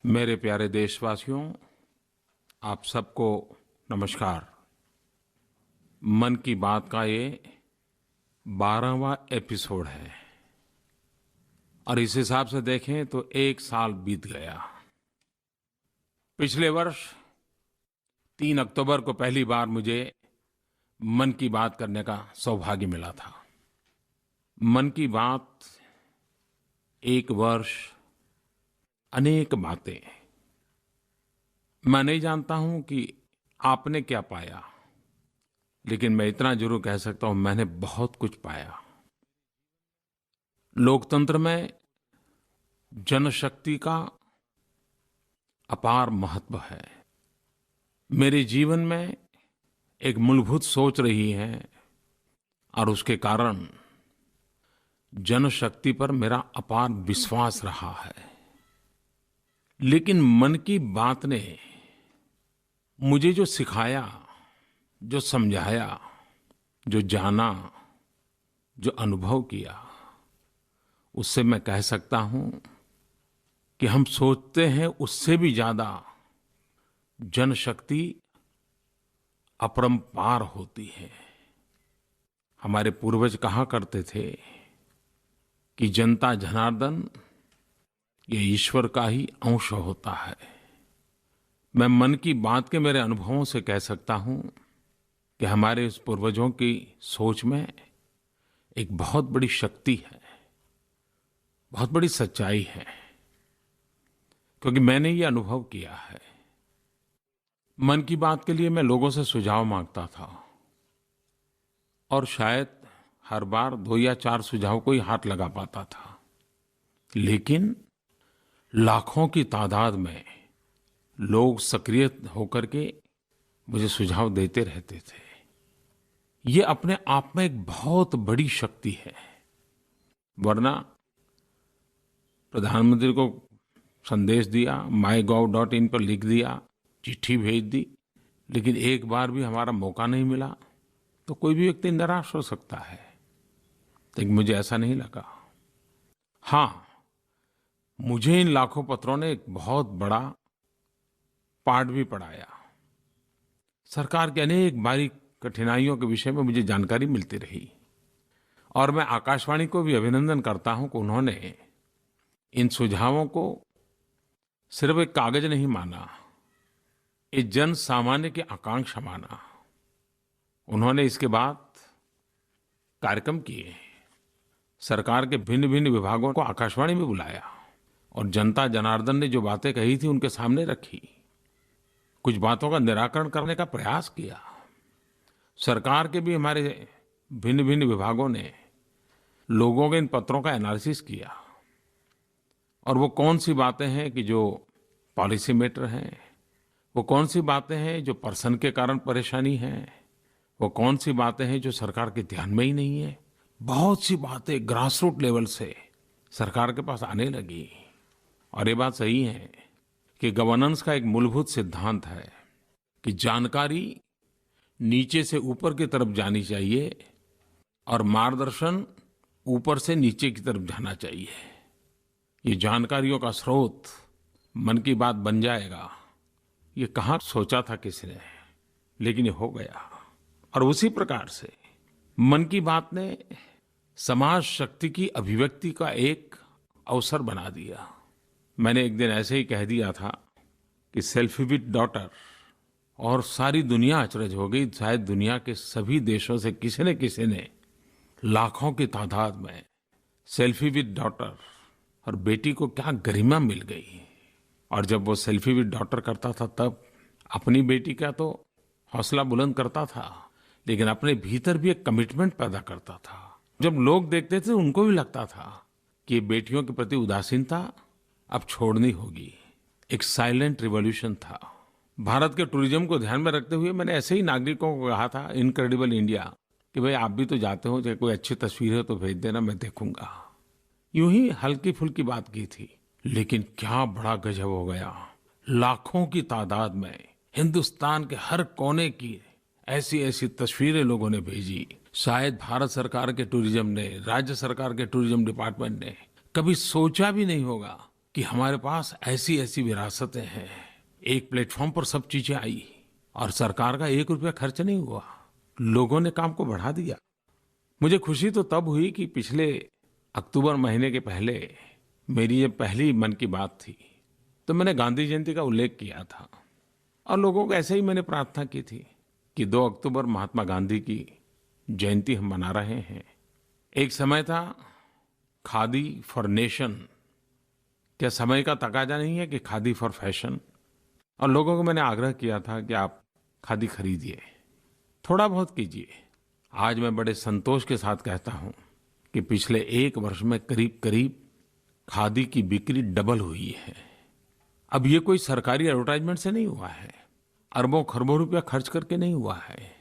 मेरे प्यारे देशवासियों, आप सबको नमस्कार। मन की बात का ये 12वां एपिसोड है और इस हिसाब से देखें तो 1 साल बीत गया। पिछले वर्ष 3 अक्टूबर को पहली बार मुझे मन की बात करने का सौभाग्य मिला था। मन की बात 1 वर्ष, अनेक बातें। मैं नहीं जानता हूं कि आपने क्या पाया, लेकिन मैं इतना जरूर कह सकता हूं, मैंने बहुत कुछ पाया। लोकतंत्र में जनशक्ति का अपार महत्व है। मेरे जीवन में एक मूलभूत सोच रही है और उसके कारण जनशक्ति पर मेरा अपार विश्वास रहा है। लेकिन मन की बात ने मुझे जो सिखाया, जो समझाया, जो जाना, जो अनुभव किया, उससे मैं कह सकता हूं कि हम सोचते हैं उससे भी ज्यादा जनशक्ति अपरंपार होती है। हमारे पूर्वज कहा करते थे कि जनता जनार्दन ये ईश्वर का ही अंश होता है। मैं मन की बात के मेरे अनुभवों से कह सकता हूं कि हमारे उस पूर्वजों की सोच में एक बहुत बड़ी शक्ति है, बहुत बड़ी सच्चाई है, क्योंकि मैंने ये अनुभव किया है। मन की बात के लिए मैं लोगों से सुझाव मांगता था और शायद हर बार 2 या 4 सुझाव को ही हाथ लगा पाता था, लेकिन लाखों की तादाद में लोग सक्रिय होकर के मुझे सुझाव देते रहते थे। ये अपने आप में एक बहुत बड़ी शक्ति है। वरना प्रधानमंत्री को संदेश दिया, mygov.in पर लिख दिया, चिट्ठी भेज दी, लेकिन एक बार भी हमारा मौका नहीं मिला तो कोई भी व्यक्ति निराश हो सकता है। लेकिन मुझे ऐसा नहीं लगा। हाँ, मुझे इन लाखों पत्रों ने एक बहुत बड़ा पाठ भी पढ़ाया। सरकार के अनेक बारीक कठिनाइयों के विषय में मुझे जानकारी मिलती रही और मैं आकाशवाणी को भी अभिनंदन करता हूं कि उन्होंने इन सुझावों को सिर्फ एक कागज नहीं माना, एक जन सामान्य की आकांक्षा माना। उन्होंने इसके बाद कार्यक्रम किए, सरकार के भिन्न भिन्न विभागों को आकाशवाणी में बुलाया और जनता जनार्दन ने जो बातें कही थी उनके सामने रखी, कुछ बातों का निराकरण करने का प्रयास किया। सरकार के भी हमारे भिन्न भिन्न विभागों ने लोगों के इन पत्रों का एनालिसिस किया और वो कौन सी बातें हैं कि जो पॉलिसी मैटर हैं, वो कौन सी बातें हैं जो पर्सन के कारण परेशानी है, वो कौन सी बातें हैं जो सरकार के ध्यान में ही नहीं है। बहुत सी बातें ग्रास रूट लेवल से सरकार के पास आने लगी। और ये बात सही है कि गवर्नेंस का एक मूलभूत सिद्धांत है कि जानकारी नीचे से ऊपर की तरफ जानी चाहिए और मार्गदर्शन ऊपर से नीचे की तरफ जाना चाहिए। ये जानकारियों का स्रोत मन की बात बन जाएगा, ये कहाँ सोचा था किसी ने, लेकिन ये हो गया। और उसी प्रकार से मन की बात ने समाज शक्ति की अभिव्यक्ति का एक अवसर बना दिया। मैंने एक दिन ऐसे ही कह दिया था कि सेल्फी विद डॉटर, और सारी दुनिया अचरज हो गई। शायद दुनिया के सभी देशों से किसी न किसी ने लाखों की तादाद में सेल्फी विद डॉटर, और बेटी को क्या गरिमा मिल गई। और जब वो सेल्फी विद डॉटर करता था तब अपनी बेटी का तो हौसला बुलंद करता था, लेकिन अपने भीतर भी एक कमिटमेंट पैदा करता था। जब लोग देखते थे उनको भी लगता था कि बेटियों के प्रति उदासीनता अब छोड़नी होगी। एक साइलेंट रिवॉल्यूशन था। भारत के टूरिज्म को ध्यान में रखते हुए मैंने ऐसे ही नागरिकों को कहा था, इनक्रेडिबल इंडिया, कि भाई आप भी तो जाते हो, चाहे कोई अच्छी तस्वीर है तो भेज देना, मैं देखूंगा। यूं ही हल्की फुल्की बात की थी, लेकिन क्या बड़ा गजब हो गया। लाखों की तादाद में हिंदुस्तान के हर कोने की ऐसी ऐसी तस्वीरें लोगों ने भेजी। शायद भारत सरकार के टूरिज्म ने, राज्य सरकार के टूरिज्म डिपार्टमेंट ने कभी सोचा भी नहीं होगा कि हमारे पास ऐसी-ऐसी विरासतें हैं। एक प्लेटफॉर्म पर सब चीजें आई और सरकार का 1 रुपया खर्च नहीं हुआ। लोगों ने काम को बढ़ा दिया। मुझे खुशी तो तब हुई कि पिछले अक्टूबर महीने के पहले मेरी ये पहली मन की बात थी, तो मैंने गांधी जयंती का उल्लेख किया था और लोगों को ऐसे ही मैंने प्रार्थना की थी कि 2 अक्टूबर महात्मा गांधी की जयंती हम मना रहे हैं। एक समय था खादी फॉर नेशन। क्या समय का तकाजा नहीं है कि खादी फॉर फैशन? और लोगों को मैंने आग्रह किया था कि आप खादी खरीदिए, थोड़ा बहुत कीजिए। आज मैं बड़े संतोष के साथ कहता हूं कि पिछले 1 वर्ष में करीब-करीब खादी की बिक्री डबल हुई है। अब ये कोई सरकारी एडवर्टाइजमेंट से नहीं हुआ है, अरबों खरबों रुपया खर्च करके नहीं हुआ है।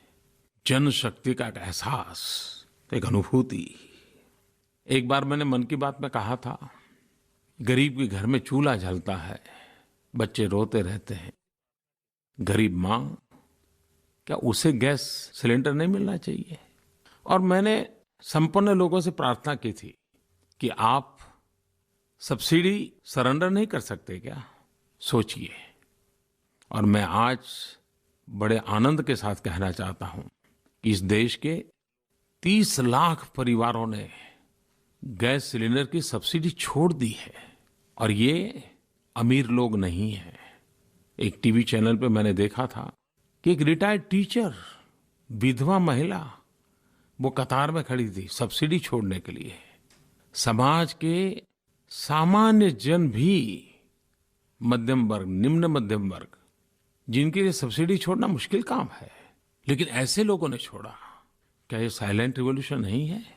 जनशक्ति का एक एहसास, एक अनुभूति। एक बार मैंने मन की बात में कहा था, गरीब के घर में चूल्हा जलता है, बच्चे रोते रहते हैं, गरीब माँ, क्या उसे गैस सिलेंडर नहीं मिलना चाहिए? और मैंने संपन्न लोगों से प्रार्थना की थी कि आप सब्सिडी सरेंडर नहीं कर सकते क्या? सोचिए। और मैं आज बड़े आनंद के साथ कहना चाहता हूं कि इस देश के 30 लाख परिवारों ने गैस सिलेंडर की सब्सिडी छोड़ दी है और ये अमीर लोग नहीं हैं। एक टीवी चैनल पे मैंने देखा था कि एक रिटायर्ड टीचर, विधवा महिला, वो कतार में खड़ी थी सब्सिडी छोड़ने के लिए। समाज के सामान्य जन भी, मध्यम वर्ग, निम्न मध्यम वर्ग, जिनके लिए सब्सिडी छोड़ना मुश्किल काम है, लेकिन ऐसे लोगों ने छोड़ा। क्या ये साइलेंट रिवॉल्यूशन नहीं है?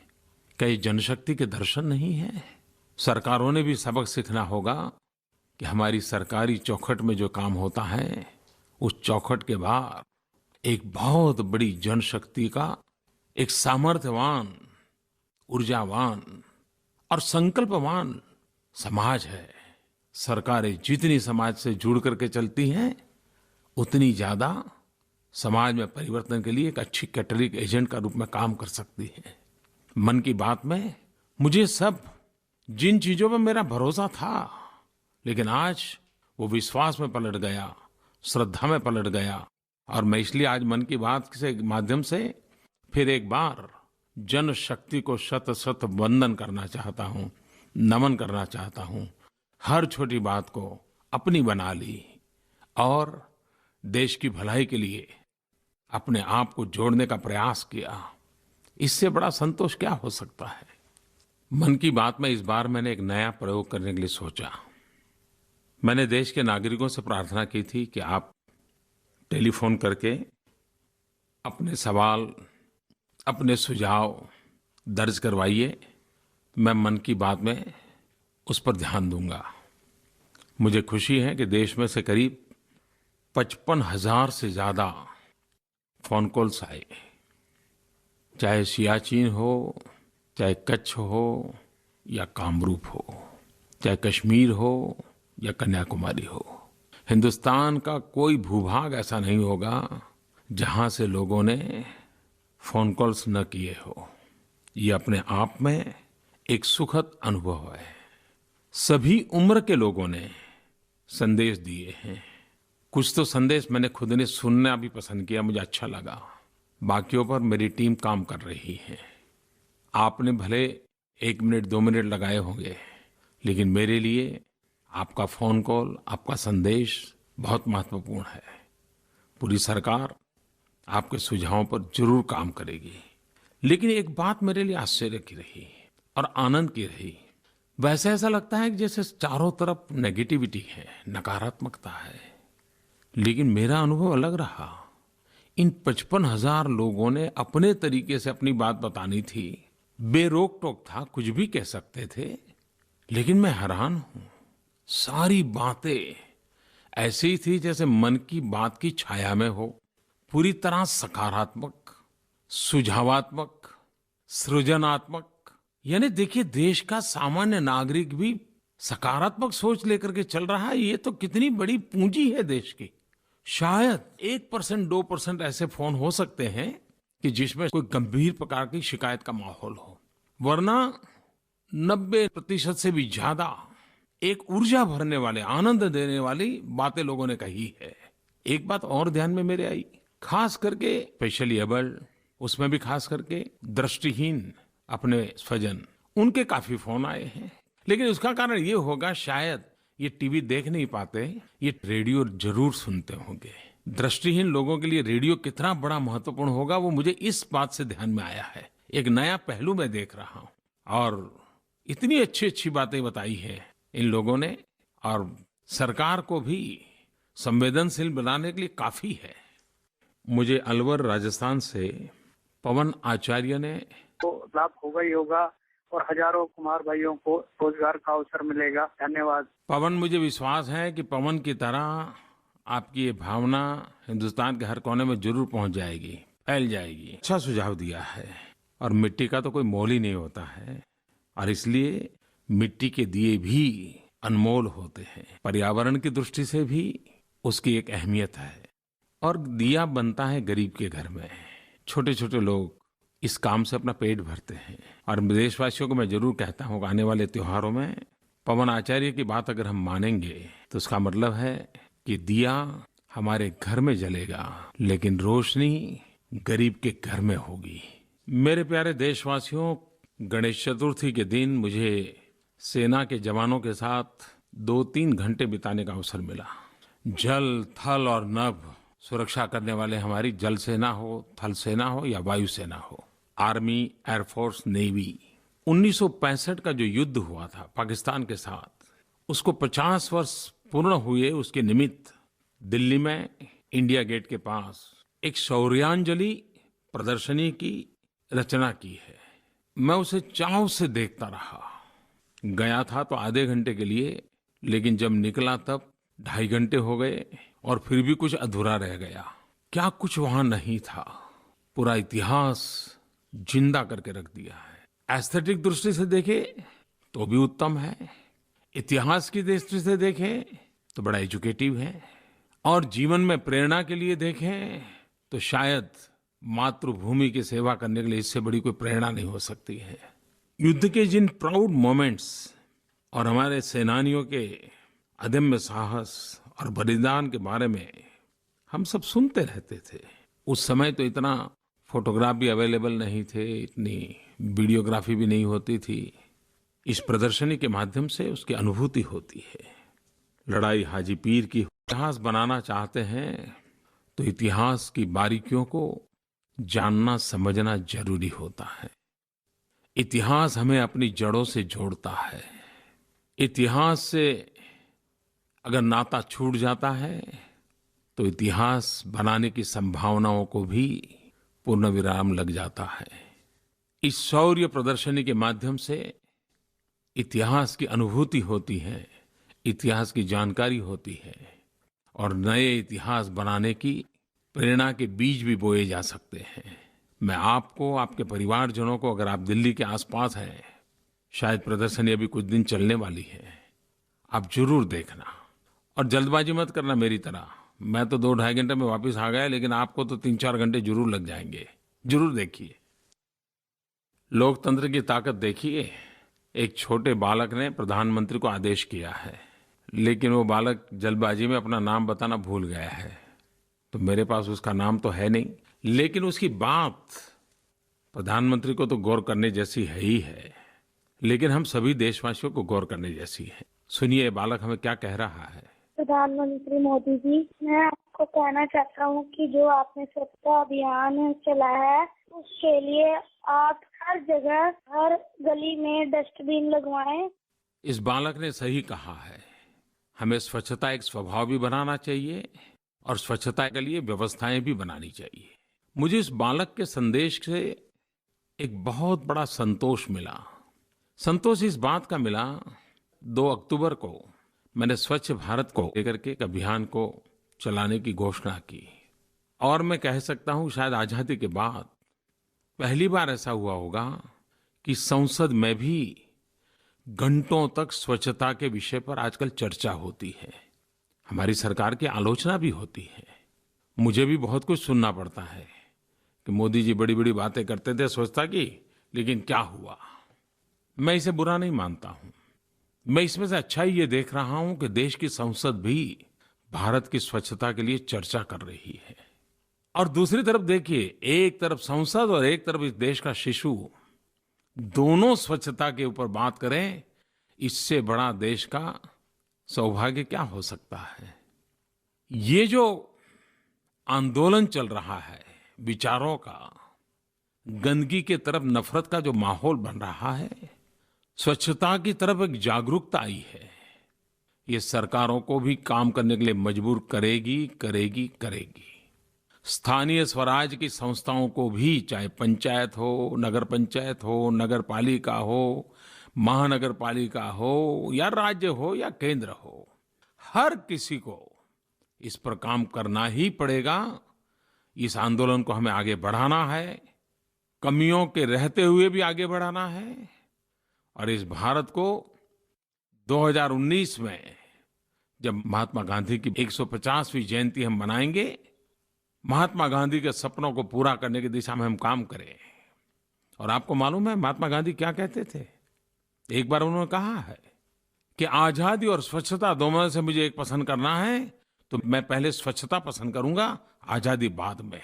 क्या ये जनशक्ति के दर्शन नहीं है? सरकारों ने भी सबक सीखना होगा कि हमारी सरकारी चौखट में जो काम होता है, उस चौखट के बाहर एक बहुत बड़ी जनशक्ति का एक सामर्थ्यवान, ऊर्जावान और संकल्पवान समाज है। सरकारें जितनी समाज से जुड़ करके चलती हैं, उतनी ज्यादा समाज में परिवर्तन के लिए एक अच्छी कैटलिस्ट एजेंट का रूप में काम कर सकती है। मन की बात में मुझे सब जिन चीजों पर मेरा भरोसा था, लेकिन आज वो विश्वास में पलट गया, श्रद्धा में पलट गया। और मैं इसलिए आज मन की बात के माध्यम से फिर एक बार जनशक्ति को शत शत वंदन करना चाहता हूं, नमन करना चाहता हूं। हर छोटी बात को अपनी बना ली और देश की भलाई के लिए अपने आप को जोड़ने का प्रयास किया। इससे बड़ा संतोष क्या हो सकता है? मन की बात में इस बार मैंने एक नया प्रयोग करने के लिए सोचा। मैंने देश के नागरिकों से प्रार्थना की थी कि आप टेलीफोन करके अपने सवाल, अपने सुझाव दर्ज करवाइए। मैं मन की बात में उस पर ध्यान दूंगा। मुझे खुशी है कि देश में से करीब 55,000 से ज्यादा फोन कॉल्स आए। चाहे सियाचिन हो, चाहे कच्छ हो या कामरूप हो, चाहे कश्मीर हो या कन्याकुमारी हो, हिंदुस्तान का कोई भूभाग ऐसा नहीं होगा जहां से लोगों ने फोन कॉल्स न किए हो। ये अपने आप में एक सुखद अनुभव है। सभी उम्र के लोगों ने संदेश दिए हैं। कुछ तो संदेश मैंने खुद ने सुनना भी पसंद किया, मुझे अच्छा लगा। बाकियों पर मेरी टीम काम कर रही है। आपने भले 1 मिनट 2 मिनट लगाए होंगे, लेकिन मेरे लिए आपका फोन कॉल, आपका संदेश बहुत महत्वपूर्ण है। पूरी सरकार आपके सुझावों पर जरूर काम करेगी। लेकिन एक बात मेरे लिए आश्चर्य की रही और आनंद की रही। वैसे ऐसा लगता है कि जैसे चारों तरफ नेगेटिविटी है, नकारात्मकता है, लेकिन मेरा अनुभव अलग रहा। इन 55,000 लोगों ने अपने तरीके से अपनी बात बतानी थी। बेरोक टोक था, कुछ भी कह सकते थे, लेकिन मैं हैरान हूं। सारी बातें ऐसी ही थी जैसे मन की बात की छाया में हो। पूरी तरह सकारात्मक, सुझावात्मक, सृजनात्मक। यानी देखिए, देश का सामान्य नागरिक भी सकारात्मक सोच लेकर के चल रहा है। ये तो कितनी बड़ी पूंजी है देश की। शायद 1% 2% ऐसे फोन हो सकते हैं कि जिसमें कोई गंभीर प्रकार की शिकायत का माहौल हो, वरना 90% से भी ज्यादा एक ऊर्जा भरने वाले, आनंद देने वाली बातें लोगों ने कही है। एक बात और ध्यान में मेरे आई, खास करके स्पेशली एबल्ड, उसमें भी खास करके दृष्टिहीन अपने स्वजन, उनके काफी फोन आए हैं। लेकिन उसका कारण ये होगा, शायद ये टीवी देख नहीं पाते, ये रेडियो जरूर सुनते होंगे। दृष्टिहीन लोगों के लिए रेडियो कितना बड़ा महत्वपूर्ण होगा, वो मुझे इस बात से ध्यान में आया है। एक नया पहलू मैं देख रहा हूँ और इतनी अच्छी अच्छी बातें बताई है इन लोगों ने, और सरकार को भी संवेदनशील बनाने के लिए काफी है। मुझे अलवर राजस्थान से पवन आचार्य ने, तो लाभ होगा ही होगा और हजारों कुम्हार भाइयों को रोजगार का अवसर मिलेगा। धन्यवाद। पवन, मुझे विश्वास है कि पवन की तरह आपकी ये भावना हिंदुस्तान के हर कोने में जरूर पहुंच जाएगी, फैल जाएगी। अच्छा सुझाव दिया है, और मिट्टी का तो कोई मोल ही नहीं होता है, और इसलिए मिट्टी के दिए भी अनमोल होते हैं। पर्यावरण की दृष्टि से भी उसकी एक अहमियत है, और दिया बनता है गरीब के घर में। छोटे छोटे लोग इस काम से अपना पेट भरते हैं, और देशवासियों को मैं जरूर कहता हूँ, आने वाले त्योहारों में पवन आचार्य की बात अगर हम मानेंगे तो उसका मतलब है कि दिया हमारे घर में जलेगा, लेकिन रोशनी गरीब के घर में होगी। मेरे प्यारे देशवासियों, गणेश चतुर्थी के दिन मुझे सेना के जवानों के साथ 2-3 घंटे बिताने का अवसर मिला। जल, थल और नभ सुरक्षा करने वाले हमारी जल सेना हो, थल सेना हो या वायु सेना हो, आर्मी, एयरफोर्स, नेवी, 1965 का जो युद्ध हुआ था पाकिस्तान के साथ, उसको 50 वर्ष पूर्ण हुए, उसके निमित्त दिल्ली में इंडिया गेट के पास एक शौर्यांजलि प्रदर्शनी की रचना की है। मैं उसे चाव से देखता रहा। गया था तो आधे घंटे के लिए, लेकिन जब निकला तब 2.5 घंटे हो गए, और फिर भी कुछ अधूरा रह गया। क्या कुछ वहां नहीं था, पूरा इतिहास जिंदा करके रख दिया है। एस्थेटिक दृष्टि से देखे तो भी उत्तम है, इतिहास की दृष्टि से देखें तो बड़ा एजुकेटिव है, और जीवन में प्रेरणा के लिए देखें तो शायद मातृभूमि की सेवा करने के लिए इससे बड़ी कोई प्रेरणा नहीं हो सकती है। युद्ध के जिन प्राउड मोमेंट्स और हमारे सेनानियों के अदम्य साहस और बलिदान के बारे में हम सब सुनते रहते थे। उस समय तो इतना फोटोग्राफ भी अवेलेबल नहीं थे, इतनी वीडियोग्राफी भी नहीं होती थी। इस प्रदर्शनी के माध्यम से उसकी अनुभूति होती है। लड़ाई हाजी पीर की इतिहास बनाना चाहते हैं तो इतिहास की बारीकियों को जानना समझना जरूरी होता है। इतिहास हमें अपनी जड़ों से जोड़ता है। इतिहास से अगर नाता छूट जाता है तो इतिहास बनाने की संभावनाओं को भी पूर्ण विराम लग जाता है। इस शौर्य प्रदर्शनी के माध्यम से इतिहास की अनुभूति होती है, इतिहास की जानकारी होती है, और नए इतिहास बनाने की प्रेरणा के बीज भी बोए जा सकते हैं। मैं आपको, आपके परिवारजनों को, अगर आप दिल्ली के आसपास हैं, शायद प्रदर्शनी अभी कुछ दिन चलने वाली है, आप जरूर देखना, और जल्दबाजी मत करना मेरी तरह। मैं तो 2-2.5 घंटे में वापस आ गया, लेकिन आपको तो 3-4 घंटे जरूर लग जाएंगे। जरूर देखिए। लोकतंत्र की ताकत देखिए। एक छोटे बालक ने प्रधानमंत्री को आदेश किया है, लेकिन वो बालक जल्दबाजी में अपना नाम बताना भूल गया है, तो मेरे पास उसका नाम तो है नहीं, लेकिन उसकी बात प्रधानमंत्री को तो गौर करने जैसी है ही है, लेकिन हम सभी देशवासियों को गौर करने जैसी है। सुनिए बालक हमें क्या कह रहा है। प्रधानमंत्री मोदी जी, मैं आपको कहना चाहता हूँ कि जो आपने स्वच्छता अभियान चलाया है, उसके लिए आप हर जगह, हर गली में डस्टबिन लगवाएं। इस बालक ने सही कहा है। हमें स्वच्छता एक स्वभाव भी बनाना चाहिए, और स्वच्छता के लिए व्यवस्थाएं भी बनानी चाहिए। मुझे इस बालक के संदेश से एक बहुत बड़ा संतोष मिला। संतोष इस बात का मिला, 2 अक्टूबर को मैंने स्वच्छ भारत को लेकर के एक अभियान को चलाने की घोषणा की, और मैं कह सकता हूं शायद आजादी के बाद पहली बार ऐसा हुआ होगा कि संसद में भी घंटों तक स्वच्छता के विषय पर आजकल चर्चा होती है। हमारी सरकार की आलोचना भी होती है। मुझे भी बहुत कुछ सुनना पड़ता है कि मोदी जी बड़ी बड़ी बातें करते थे स्वच्छता की, लेकिन क्या हुआ। मैं इसे बुरा नहीं मानता हूं। मैं इसमें से अच्छा ही ये देख रहा हूं कि देश की संसद भी भारत की स्वच्छता के लिए चर्चा कर रही है। और दूसरी तरफ देखिए, एक तरफ संसद और एक तरफ इस देश का शिशु, दोनों स्वच्छता के ऊपर बात करें, इससे बड़ा देश का सौभाग्य क्या हो सकता है। ये जो आंदोलन चल रहा है विचारों का, गंदगी के तरफ नफरत का जो माहौल बन रहा है, स्वच्छता की तरफ एक जागरूकता आई है, ये सरकारों को भी काम करने के लिए मजबूर करेगी करेगी करेगी। स्थानीय स्वराज की संस्थाओं को भी, चाहे पंचायत हो, नगर पंचायत हो, नगर पालिका हो, महानगर पालिका हो या राज्य हो या केंद्र हो, हर किसी को इस पर काम करना ही पड़ेगा। इस आंदोलन को हमें आगे बढ़ाना है, कमियों के रहते हुए भी आगे बढ़ाना है और इस भारत को 2019 में जब महात्मा गांधी की 150वीं जयंती हम मनाएंगे, महात्मा गांधी के सपनों को पूरा करने की दिशा में हम काम करें। और आपको मालूम है महात्मा गांधी क्या कहते थे? एक बार उन्होंने कहा है कि आजादी और स्वच्छता दोनों में से मुझे एक पसंद करना है तो मैं पहले स्वच्छता पसंद करूंगा, आजादी बाद में।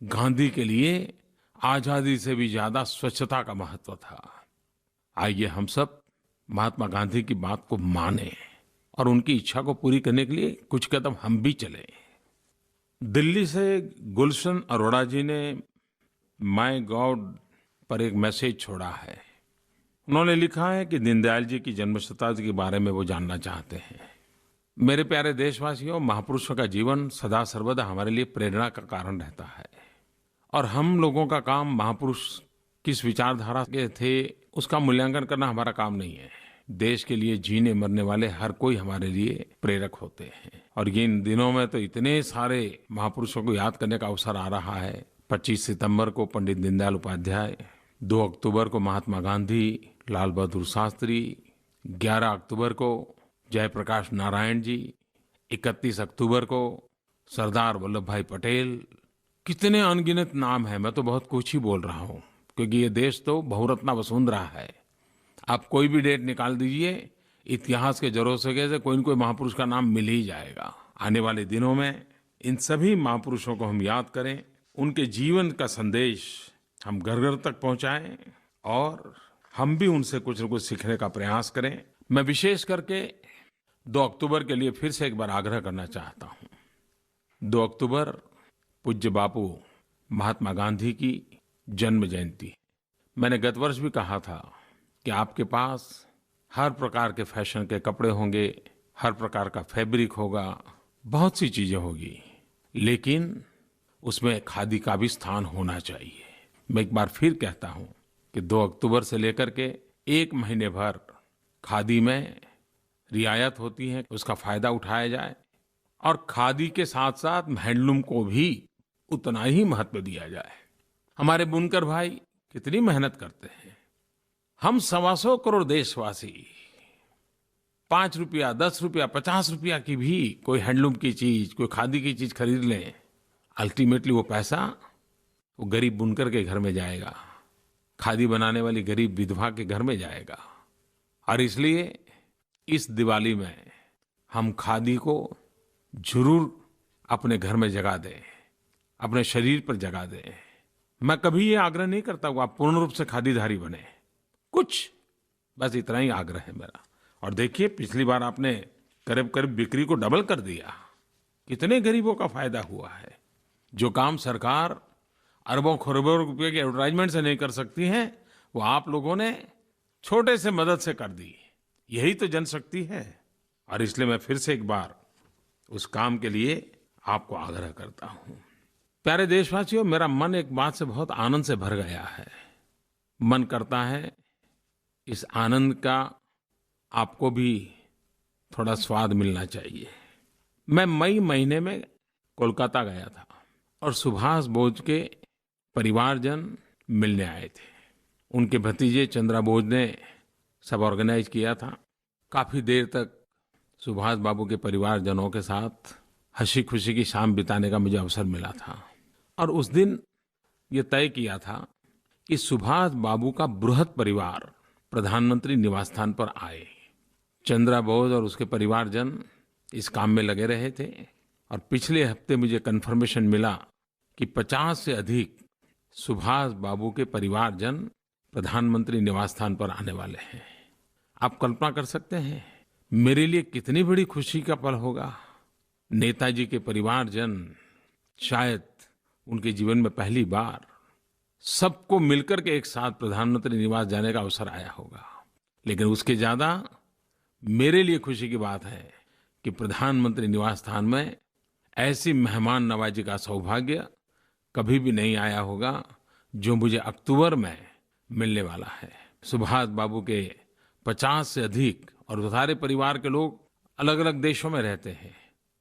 गांधी के लिए आजादी से भी ज्यादा स्वच्छता का महत्व था। आइए हम सब महात्मा गांधी की बात को माने और उनकी इच्छा को पूरी करने के लिए कुछ कदम हम भी चलें। दिल्ली से गुलशन अरोड़ा जी ने माय गॉड पर एक मैसेज छोड़ा है। उन्होंने लिखा है कि दीनदयाल जी की जन्म शताब्दी के बारे में वो जानना चाहते हैं। मेरे प्यारे देशवासियों, महापुरुषों का जीवन सदा सर्वदा हमारे लिए प्रेरणा का कारण रहता है और हम लोगों का काम महापुरुष किस विचारधारा के थे उसका मूल्यांकन करना हमारा काम नहीं है। देश के लिए जीने मरने वाले हर कोई हमारे लिए प्रेरक होते हैं और इन दिनों में तो इतने सारे महापुरुषों को याद करने का अवसर आ रहा है। 25 सितंबर को पंडित दीनदयाल उपाध्याय, 2 अक्टूबर को महात्मा गांधी, लाल बहादुर शास्त्री, 11 अक्टूबर को जयप्रकाश नारायण जी, 31 अक्टूबर को सरदार वल्लभ भाई पटेल। कितने अनगिनत नाम हैं। मैं तो बहुत कुछ ही बोल रहा हूं क्योंकि ये देश तो बहुरत्ना वसुंधरा है। आप कोई भी डेट निकाल दीजिए, इतिहास के जरोसे से कोई न कोई महापुरुष का नाम मिल ही जाएगा। आने वाले दिनों में इन सभी महापुरुषों को हम याद करें, उनके जीवन का संदेश हम घर घर तक पहुंचाएं और हम भी उनसे कुछ न कुछ सीखने का प्रयास करें। मैं विशेष करके 2 अक्टूबर के लिए फिर से एक बार आग्रह करना चाहता हूं। 2 अक्टूबर पूज्य बापू महात्मा गांधी की जन्म जयंती। मैंने गत वर्ष भी कहा था कि आपके पास हर प्रकार के फैशन के कपड़े होंगे, हर प्रकार का फैब्रिक होगा, बहुत सी चीजें होगी, लेकिन उसमें खादी का भी स्थान होना चाहिए। मैं एक बार फिर कहता हूं कि 2 अक्टूबर से लेकर के 1 महीने भर खादी में रियायत होती है, उसका फायदा उठाया जाए और खादी के साथ साथ हैंडलूम को भी उतना ही महत्व दिया जाए। हमारे बुनकर भाई कितनी मेहनत करते हैं। हम 125 करोड़ देशवासी 5 रुपया, 10 रुपया, 50 रुपया की भी कोई हैंडलूम की चीज, कोई खादी की चीज खरीद लें, अल्टीमेटली वो पैसा वो गरीब बुनकर के घर में जाएगा, खादी बनाने वाली गरीब विधवा के घर में जाएगा। और इसलिए इस दिवाली में हम खादी को जरूर अपने घर में जगा दें, अपने शरीर पर जगा दें। मैं कभी ये आग्रह नहीं करता हूं आप पूर्ण रूप से खादीधारी बने, कुछ बस इतना ही आग्रह है मेरा। और देखिए, पिछली बार आपने करीब करीब बिक्री को डबल कर दिया। कितने गरीबों का फायदा हुआ है। जो काम सरकार अरबों खरबों रुपए के एडवर्टाइजमेंट से नहीं कर सकती है, वो आप लोगों ने छोटे से मदद से कर दी। यही तो जनशक्ति है। और इसलिए मैं फिर से एक बार उस काम के लिए आपको आग्रह करता हूं। प्यारे देशवासियों, मेरा मन एक बात से बहुत आनंद से भर गया है। मन करता है इस आनंद का आपको भी थोड़ा स्वाद मिलना चाहिए। मैं मई महीने में कोलकाता गया था और सुभाष बोस के परिवारजन मिलने आए थे। उनके भतीजे चंद्रा बोस ने सब ऑर्गेनाइज किया था। काफी देर तक सुभाष बाबू के परिवारजनों के साथ हंसी खुशी की शाम बिताने का मुझे अवसर मिला था। और उस दिन ये तय किया था कि सुभाष बाबू का बृहद परिवार प्रधानमंत्री निवास स्थान पर आए। चंद्रा बोस और उसके परिवारजन इस काम में लगे रहे थे और पिछले हफ्ते मुझे कन्फर्मेशन मिला कि 50 से अधिक सुभाष बाबू के परिवारजन प्रधानमंत्री निवास स्थान पर आने वाले हैं। आप कल्पना कर सकते हैं मेरे लिए कितनी बड़ी खुशी का पल होगा। नेताजी के परिवारजन शायद उनके जीवन में पहली बार सबको मिलकर के एक साथ प्रधानमंत्री निवास जाने का अवसर आया होगा, लेकिन उसके ज्यादा मेरे लिए खुशी की बात है कि प्रधानमंत्री निवास स्थान में ऐसी मेहमान नवाजी का सौभाग्य कभी भी नहीं आया होगा जो मुझे अक्टूबर में मिलने वाला है। सुभाष बाबू के 50 से अधिक और सारे परिवार के लोग अलग अलग देशों में रहते हैं,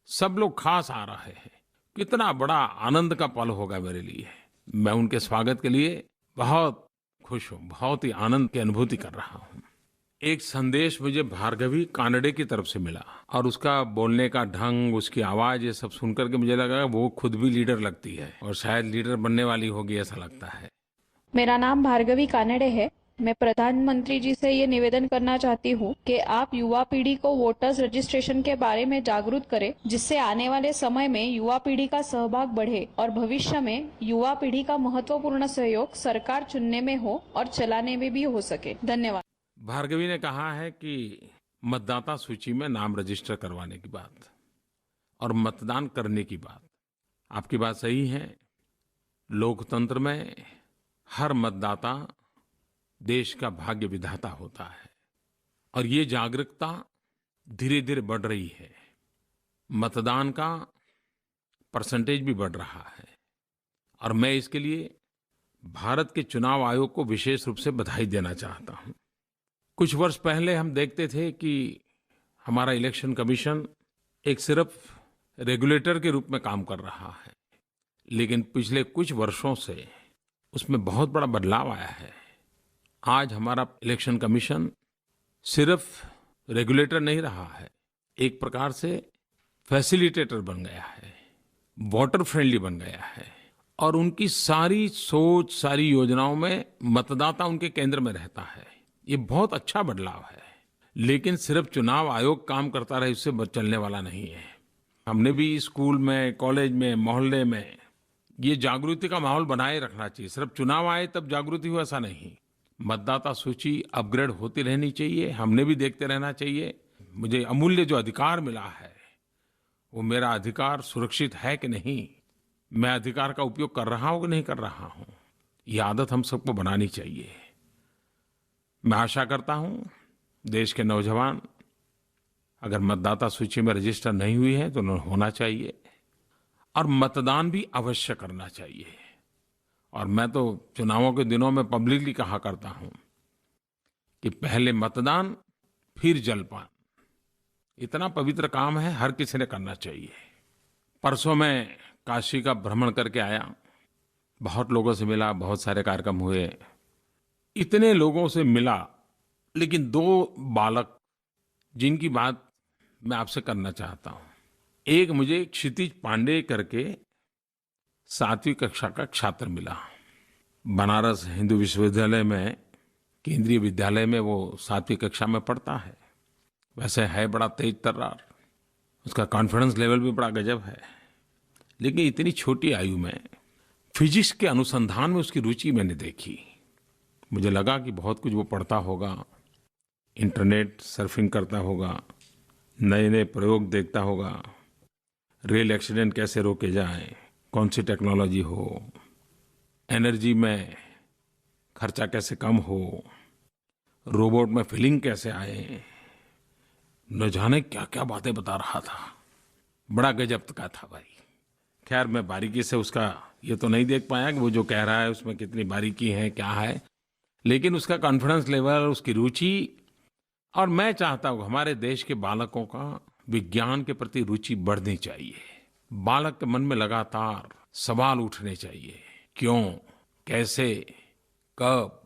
सब लोग खास आ रहे हैं। कितना बड़ा आनंद का पल होगा मेरे लिए। मैं उनके स्वागत के लिए बहुत खुश हूँ, बहुत ही आनंद की अनुभूति कर रहा हूँ। एक संदेश मुझे भार्गवी कानडे की तरफ से मिला और उसका बोलने का ढंग, उसकी आवाज, ये सब सुनकर के मुझे लगा वो खुद भी लीडर लगती है और शायद लीडर बनने वाली होगी, ऐसा लगता है। मेरा नाम भार्गवी कानडे है। मैं प्रधानमंत्री जी से ये निवेदन करना चाहती हूँ कि आप युवा पीढ़ी को वोटर्स रजिस्ट्रेशन के बारे में जागरूक करें, जिससे आने वाले समय में युवा पीढ़ी का सहभाग बढ़े और भविष्य में युवा पीढ़ी का महत्वपूर्ण सहयोग सरकार चुनने में हो और चलाने में भी हो सके। धन्यवाद। भार्गवी ने कहा है कि मतदाता सूची में नाम रजिस्टर करवाने की बात और मतदान करने की बात, आपकी बात सही है। लोकतंत्र में हर मतदाता देश का भाग्य विधाता होता है और ये जागरूकता धीरे धीरे बढ़ रही है। मतदान का परसेंटेज भी बढ़ रहा है और मैं इसके लिए भारत के चुनाव आयोग को विशेष रूप से बधाई देना चाहता हूं। कुछ वर्ष पहले हम देखते थे कि हमारा इलेक्शन कमीशन एक सिर्फ रेगुलेटर के रूप में काम कर रहा है, लेकिन पिछले कुछ वर्षों से उसमें बहुत बड़ा बदलाव आया है। आज हमारा इलेक्शन कमीशन सिर्फ रेगुलेटर नहीं रहा है, एक प्रकार से फैसिलिटेटर बन गया है, वोटर फ्रेंडली बन गया है और उनकी सारी सोच, सारी योजनाओं में मतदाता उनके केंद्र में रहता है। ये बहुत अच्छा बदलाव है, लेकिन सिर्फ चुनाव आयोग काम करता रहे इससे चलने वाला नहीं है। हमने भी स्कूल में, कॉलेज में, मोहल्ले में ये जागृति का माहौल बनाए रखना चाहिए। सिर्फ चुनाव आए तब जागृति हो ऐसा नहीं। मतदाता सूची अपग्रेड होती रहनी चाहिए, हमने भी देखते रहना चाहिए। मुझे अमूल्य जो अधिकार मिला है वो मेरा अधिकार सुरक्षित है कि नहीं, मैं अधिकार का उपयोग कर रहा हूं कि नहीं कर रहा हूं, ये आदत हम सबको बनानी चाहिए। मैं आशा करता हूं देश के नौजवान अगर मतदाता सूची में रजिस्टर नहीं हुई है तो उन्हें होना चाहिए और मतदान भी अवश्य करना चाहिए। और मैं तो चुनावों के दिनों में पब्लिकली कहा करता हूं कि पहले मतदान फिर जलपान, इतना पवित्र काम है, हर किसी ने करना चाहिए। परसों मैं काशी का भ्रमण करके आया, बहुत लोगों से मिला, बहुत सारे कार्यक्रम हुए, इतने लोगों से मिला, लेकिन 2 बालक जिनकी बात मैं आपसे करना चाहता हूं। एक मुझे क्षितिज पांडे करके 7वीं कक्षा का छात्र मिला। बनारस हिंदू विश्वविद्यालय में, केंद्रीय विद्यालय में वो 7वीं कक्षा में पढ़ता है। वैसे है बड़ा तेज तर्रार, उसका कॉन्फिडेंस लेवल भी बड़ा गजब है, लेकिन इतनी छोटी आयु में फिजिक्स के अनुसंधान में उसकी रुचि मैंने देखी। मुझे लगा कि बहुत कुछ वो पढ़ता होगा, इंटरनेट सर्फिंग करता होगा, नए नए प्रयोग देखता होगा, रेल एक्सीडेंट कैसे रोके जाएं, कौन सी टेक्नोलॉजी हो, एनर्जी में खर्चा कैसे कम हो, रोबोट में फीलिंग कैसे आए, न जाने क्या क्या बातें बता रहा था। बड़ा गजब का था भाई। खैर मैं बारीकी से उसका ये तो नहीं देख पाया कि वो जो कह रहा है उसमें कितनी बारीकी है, क्या है, लेकिन उसका कॉन्फिडेंस लेवल, उसकी रुचि, और मैं चाहता हूँ हमारे देश के बालकों का विज्ञान के प्रति रुचि बढ़नी चाहिए। बालक के मन में लगातार सवाल उठने चाहिए, क्यों, कैसे, कब,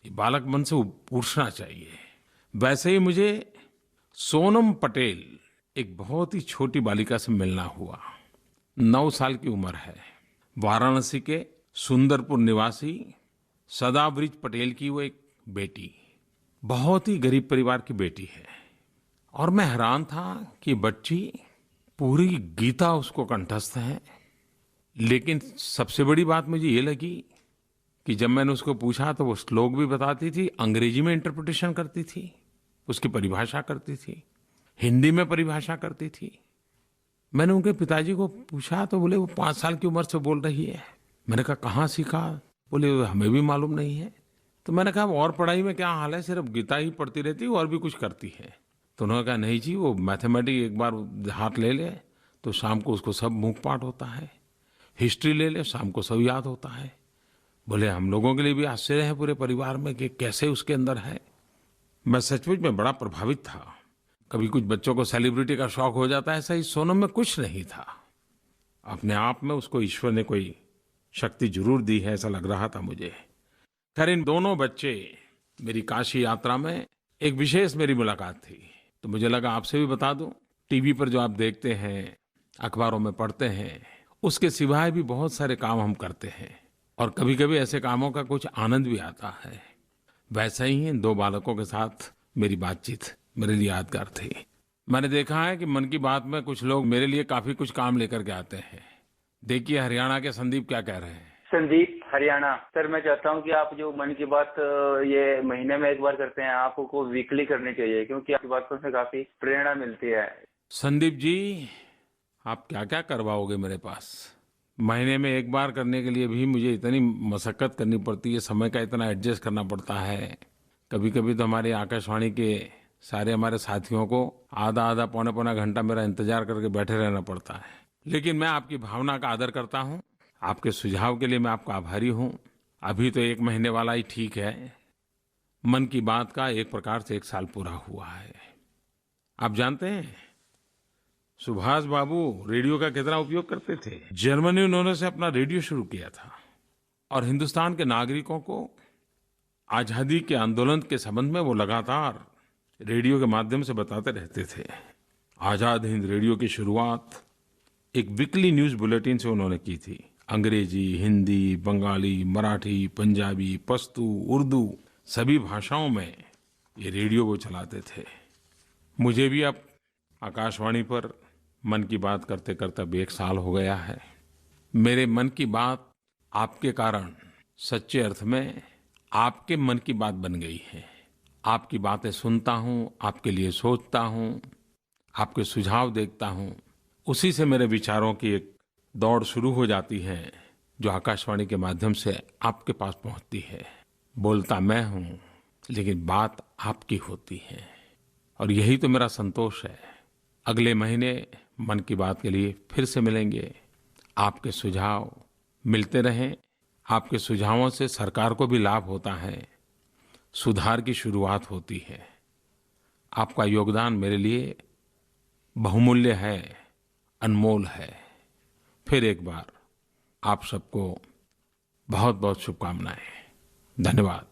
ये बालक मन से पूछना चाहिए। वैसे ही मुझे सोनम पटेल, एक बहुत ही छोटी बालिका से मिलना हुआ। 9 साल की उम्र है, वाराणसी के सुंदरपुर निवासी सदाब्रिज पटेल की वो एक बेटी, बहुत ही गरीब परिवार की बेटी है। और मैं हैरान था कि बच्ची पूरी गीता उसको कंठस्थ है। लेकिन सबसे बड़ी बात मुझे ये लगी कि जब मैंने उसको पूछा तो वो श्लोक भी बताती थी, अंग्रेजी में इंटरप्रिटेशन करती थी, उसकी परिभाषा करती थी, हिंदी में परिभाषा करती थी। मैंने उनके पिताजी को पूछा तो बोले वो 5 साल की उम्र से बोल रही है। मैंने कहा कहाँ सीखा? बोले हमें भी मालूम नहीं है। तो मैंने कहा और पढ़ाई में क्या हाल है, सिर्फ गीता ही पढ़ती रहती है और भी कुछ करती है? तो उन्होंने कहा नहीं जी, वो मैथमेटिक्स एक बार हाथ ले ले तो शाम को उसको सब मुंह पाठ होता है, हिस्ट्री ले ले शाम को सब याद होता है। बोले हम लोगों के लिए भी आश्चर्य है पूरे परिवार में कि कैसे उसके अंदर है। मैं सचमुच में बड़ा प्रभावित था। कभी कुछ बच्चों को सेलिब्रिटी का शौक हो जाता है, ऐसा ही सोनम में कुछ नहीं था। अपने आप में उसको ईश्वर ने कोई शक्ति जरूर दी है, ऐसा लग रहा था मुझे। खैर इन दोनों बच्चे मेरी काशी यात्रा में एक विशेष मेरी मुलाकात थी, तो मुझे लगा आपसे भी बता दूं। टीवी पर जो आप देखते हैं, अखबारों में पढ़ते हैं, उसके सिवाय भी बहुत सारे काम हम करते हैं और कभी कभी ऐसे कामों का कुछ आनंद भी आता है। वैसे ही इन 2 बालकों के साथ मेरी बातचीत मेरे लिए यादगार थी। मैंने देखा है कि मन की बात में कुछ लोग मेरे लिए काफी कुछ काम लेकर के आते हैं। देखिए हरियाणा के संदीप क्या कह रहे हैं। संदीप हरियाणा। सर मैं चाहता हूं कि आप जो मन की बात ये महीने में एक बार करते हैं, आपको वीकली करनी चाहिए, क्योंकि आपकी बातों से काफी प्रेरणा मिलती है। संदीप जी आप क्या क्या करवाओगे मेरे पास? महीने में एक बार करने के लिए भी मुझे इतनी मशक्कत करनी पड़ती है, समय का इतना एडजस्ट करना पड़ता है। कभी कभी तो हमारे आकाशवाणी के सारे हमारे साथियों को आधा पौने पौना घंटा मेरा इंतजार करके बैठे रहना पड़ता है। लेकिन मैं आपकी भावना का आदर करता हूँ। आपके सुझाव के लिए मैं आपका आभारी हूँ। अभी तो 1 महीने वाला ही ठीक है। मन की बात का एक प्रकार से 1 साल पूरा हुआ है। आप जानते हैं सुभाष बाबू रेडियो का कितना उपयोग करते थे। जर्मनी उन्होंने से अपना रेडियो शुरू किया था और हिंदुस्तान के नागरिकों को आजादी के आंदोलन के संबंध में वो लगातार रेडियो के माध्यम से बताते रहते थे। आजाद हिंद रेडियो की शुरुआत एक वीकली न्यूज बुलेटिन से उन्होंने की थी। अंग्रेजी, हिंदी, बंगाली, मराठी, पंजाबी, पश्तो, उर्दू सभी भाषाओं में ये रेडियो वो चलाते थे। मुझे भी अब आकाशवाणी पर मन की बात करते करते अब 1 साल हो गया है। मेरे मन की बात आपके कारण सच्चे अर्थ में आपके मन की बात बन गई है। आपकी बातें सुनता हूँ, आपके लिए सोचता हूँ, आपके सुझाव देखता हूँ, उसी से मेरे विचारों की एक दौड़ शुरू हो जाती है जो आकाशवाणी के माध्यम से आपके पास पहुँचती है। बोलता मैं हूँ लेकिन बात आपकी होती है और यही तो मेरा संतोष है। अगले महीने मन की बात के लिए फिर से मिलेंगे। आपके सुझाव मिलते रहें। आपके सुझावों से सरकार को भी लाभ होता है, सुधार की शुरुआत होती है। आपका योगदान मेरे लिए बहुमूल्य है, अनमोल है। फिर एक बार आप सबको बहुत बहुत शुभकामनाएं। धन्यवाद।